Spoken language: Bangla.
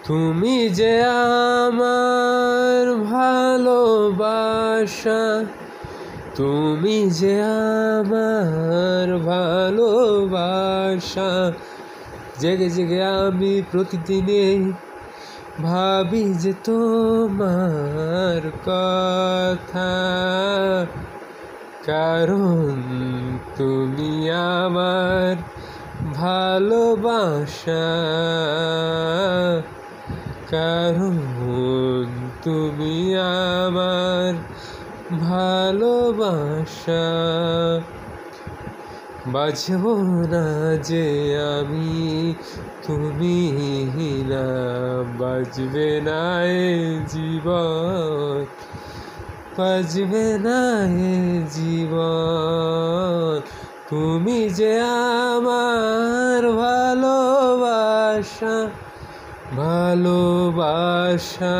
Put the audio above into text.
তুমি যে আমার ভালোবাসা, তুমি যে আমার ভালোবাসা। জেগে জেগে আমি প্রতিদিনে ভাবি যে তোমার কথা, কারণ তুমি আমার ভালোবাসা, কারণ তুমি আমার ভালোবাসা। বাঁচব না যে আমি তুমি না, বাঁচবে না এ জীবন, বাঁচবে না এ জীবন। তুমি যে আমার ভালোবাসা, ভালোবাসা।